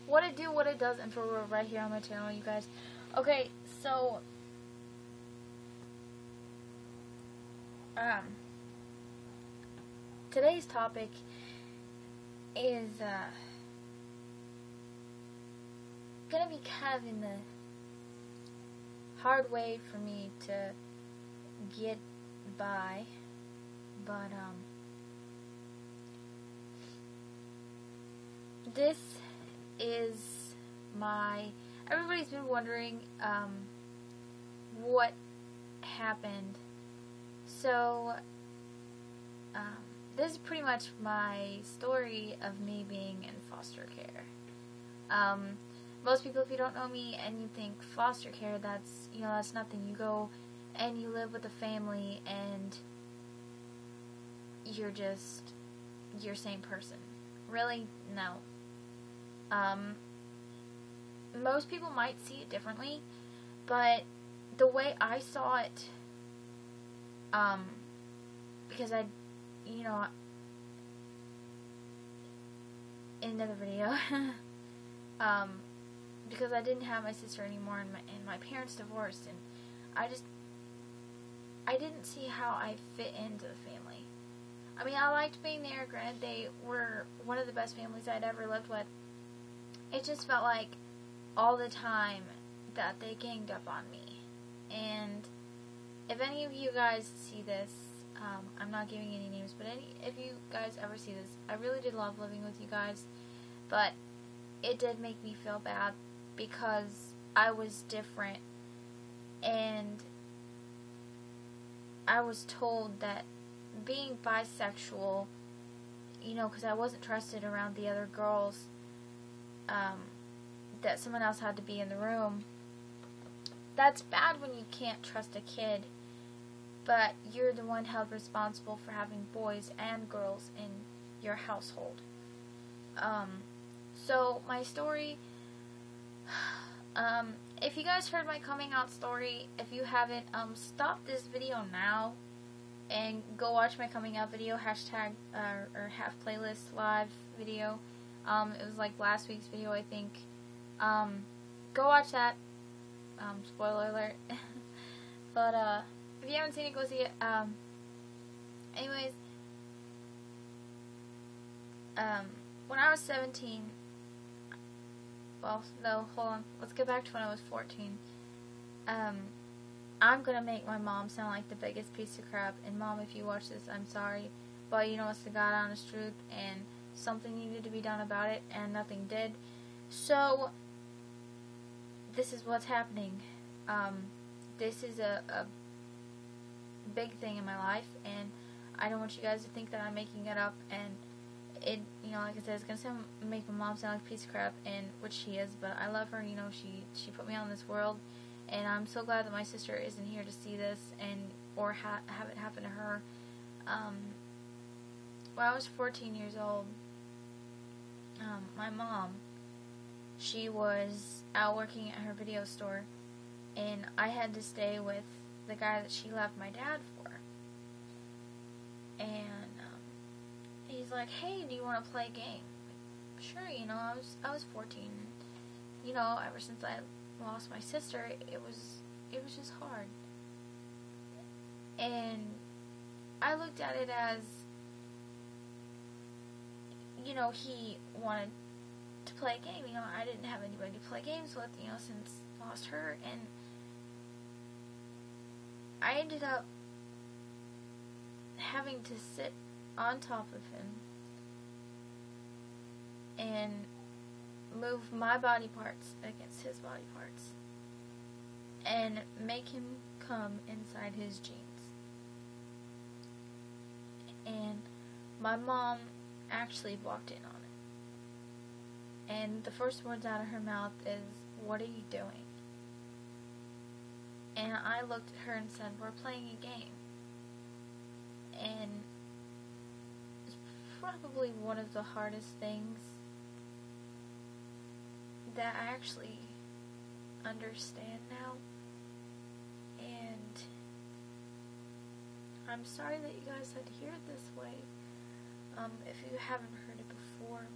what it do, what it does, and for right here on my channel, you guys. Okay, so today's topic is gonna be kind of in the hard way for me to get by, but this is everybody's been wondering what happened. So this is pretty much my story of me being in foster care. Most people, if you don't know me and you think foster care, that's nothing. You go and you live with a family and you're same person. Really? No. Most people might see it differently, but the way I saw it, because in another video, because I didn't have my sister anymore, and my parents divorced, and I didn't see how I fit into the family. I mean, I liked being there. Granted, they were one of the best families I'd ever lived with. It just felt like all the time that they ganged up on me. And if any of you guys see this, I'm not giving any names, but if you guys ever see this, I really did love living with you guys, but it did make me feel bad because I was different, and I was told that being bisexual, because I wasn't trusted around the other girls, that someone else had to be in the room. That's bad when you can't trust a kid, but you're the one held responsible for having boys and girls in your household. So my story, if you guys heard my coming out story, if you haven't, stop this video now and go watch my coming out video, hashtag, or half playlist live video. It was like last week's video, I think. Go watch that. Spoiler alert. But, if you haven't seen it, go see it. Anyways, when I was 17, well, no, hold on, let's go back to when I was 14. I'm gonna make my mom sound like the biggest piece of crap, and Mom, if you watch this, I'm sorry, but it's the God honest truth, and something needed to be done about it, and nothing did. So this is what's happening. This is a big thing in my life, and I don't want you guys to think that I'm making it up, and it, like I said, it's gonna make my mom sound like a piece of crap, and which she is, but I love her. She put me on this world, and I'm so glad that my sister isn't here to see this or have it happen to her. When I was 14 years old, my mom, she was out working at her video store, and I had to stay with the guy that she left my dad for. And he's like, "Hey, do you want to play a game?" Like, sure, I was 14. Ever since I lost my sister, it was just hard. And I looked at it as, he wanted to play a game. I didn't have anybody to play games with, since I lost her, and I ended up having to sit on top of him and move my body parts against his body parts and make him come inside his jeans. And my mom actually walked in on it. And the first words out of her mouth is, "What are you doing?" And I looked at her and said, "We're playing a game." And it's probably one of the hardest things that I actually understand now. And I'm sorry that you guys had to hear it this way. If you haven't heard it before.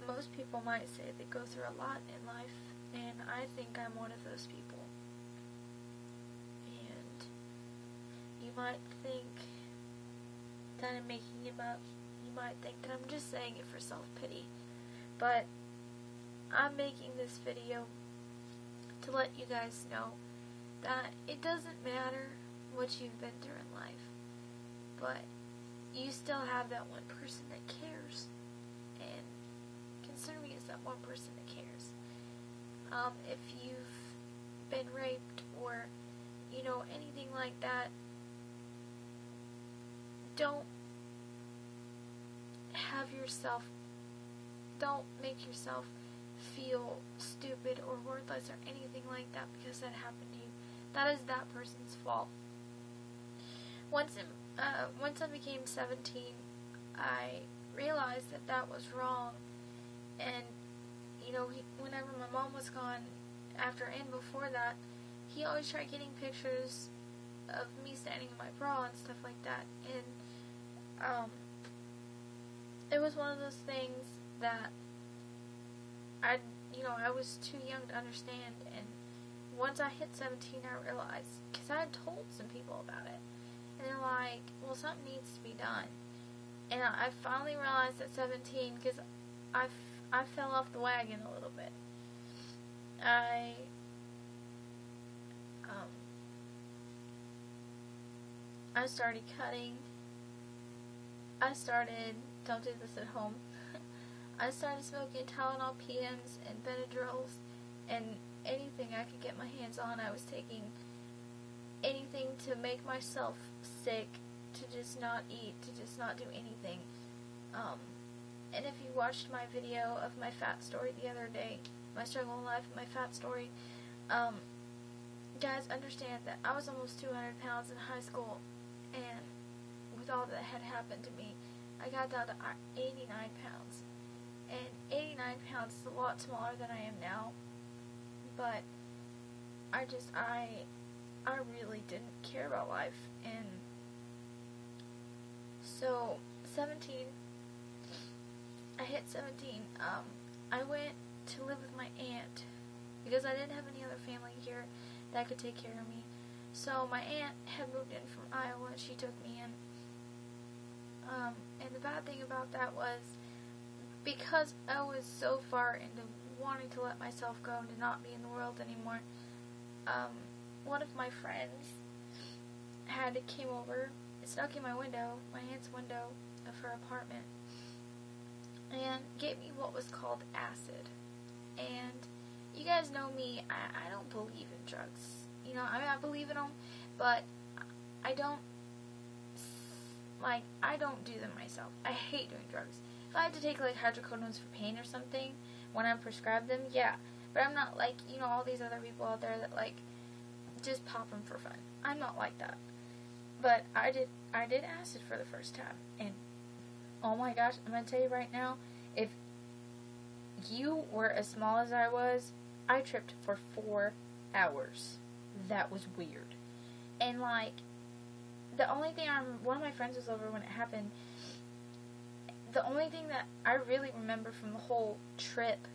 most people might say they go through a lot in life, and I think I'm one of those people. And you might think that I'm making him up. You might think that I'm just saying it for self-pity. But I'm making this video to let you guys know that it doesn't matter what you've been through in life, but you still have that one person that cares, and consider me as that one person that cares. If you've been raped or, anything like that, don't make yourself feel stupid or worthless or anything like that because that happened to you. That is that person's fault. Once I became 17, I realized that was wrong. And, whenever my mom was gone, after and before that, he always tried getting pictures of me standing in my bra and stuff like that. And, it was one of those things that I was too young to understand. And once I hit 17, I realized, because I had told some people about it, and they're like, well, something needs to be done. And I finally realized at 17, because I fell off the wagon a little bit. I started cutting. Don't do this at home. I started smoking Tylenol PMs and Benadryls and anything I could get my hands on. I was taking anything to make myself sick, to just not eat, to just not do anything. And if you watched my video of my fat story the other day, my struggle in life, my fat story, guys, understand that I was almost 200 pounds in high school, and with all that had happened to me, I got down to 89 pounds. And 89 pounds is a lot smaller than I am now, but I really didn't care about life. And so 17, I hit 17, I went to live with my aunt, because I didn't have any other family here that could take care of me. So my aunt had moved in from Iowa, and she took me in. And the bad thing about that was, because I was so far into wanting to let myself go and to not be in the world anymore, one of my friends came over, snuck in my aunt's window of her apartment, and gave me what was called acid. And you guys know me, I don't believe in drugs. I believe in them, but I don't do them myself. I hate doing drugs. If I had to take hydrocodones for pain or something when I'm prescribed them, yeah. But I'm not like, all these other people out there that just pop them for fun. I'm not like that. But I did acid for the first time, and oh my gosh, I'm gonna tell you right now, if you were as small as I was, I tripped for 4 hours. That was weird. And the only thing one of my friends was over when it happened. The only thing that I really remember from the whole trip,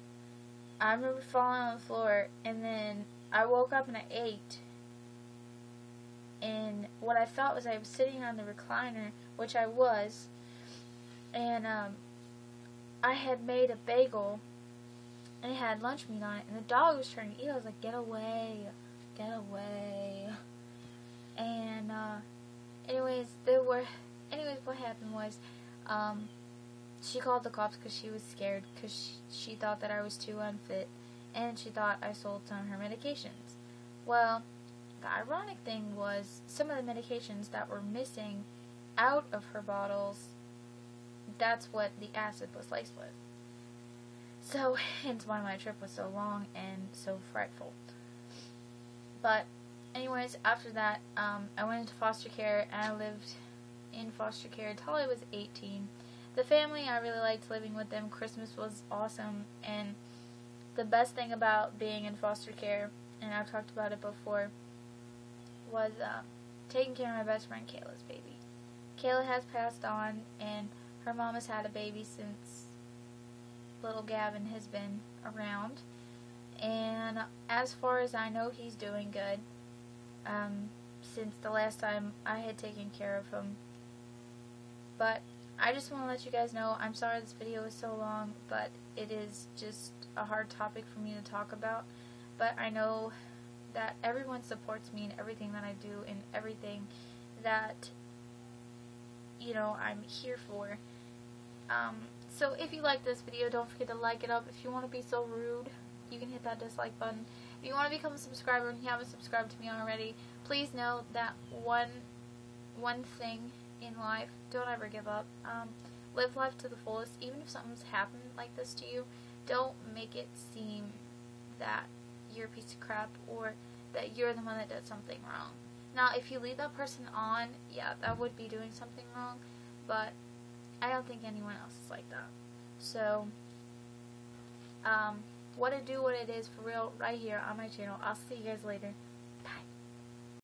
I remember falling on the floor, and then I woke up and I ate. And what I thought was I was sitting on the recliner, which I was, and I had made a bagel, and it had lunch meat on it, and the dog was trying to eat. I was like, get away, get away. And anyways, what happened was, she called the cops because she was scared, because she thought that I was too unfit, and she thought I sold some of her medications. Well, the ironic thing was, some of the medications that were missing out of her bottles, that's what the acid was laced with. So, hence why my trip was so long and so frightful. But, anyways, after that, I went into foster care, and I lived in foster care until I was 18. The family, I really liked living with them. Christmas was awesome, and the best thing about being in foster care, and I've talked about it before, was taking care of my best friend Kayla's baby. Kayla has passed on, and her mom has had a baby since little Gavin has been around. And as far as I know, he's doing good. Since the last time I had taken care of him. But I just want to let you guys know, I'm sorry this video is so long, but it is just a hard topic for me to talk about. But I know that everyone supports me in everything that I do and everything that, you know, I'm here for. So if you like this video, don't forget to like it up. If you want to be so rude, you can hit that dislike button. If you want to become a subscriber and you haven't subscribed to me already, please know that one thing in life, don't ever give up. Live life to the fullest. Even if something's happened like this to you, don't make it seem that you're a piece of crap or that you're the one that did something wrong. Now, if you leave that person on, yeah, that would be doing something wrong, but I don't think anyone else is like that. So, what it is for real right here on my channel. I'll see you guys later.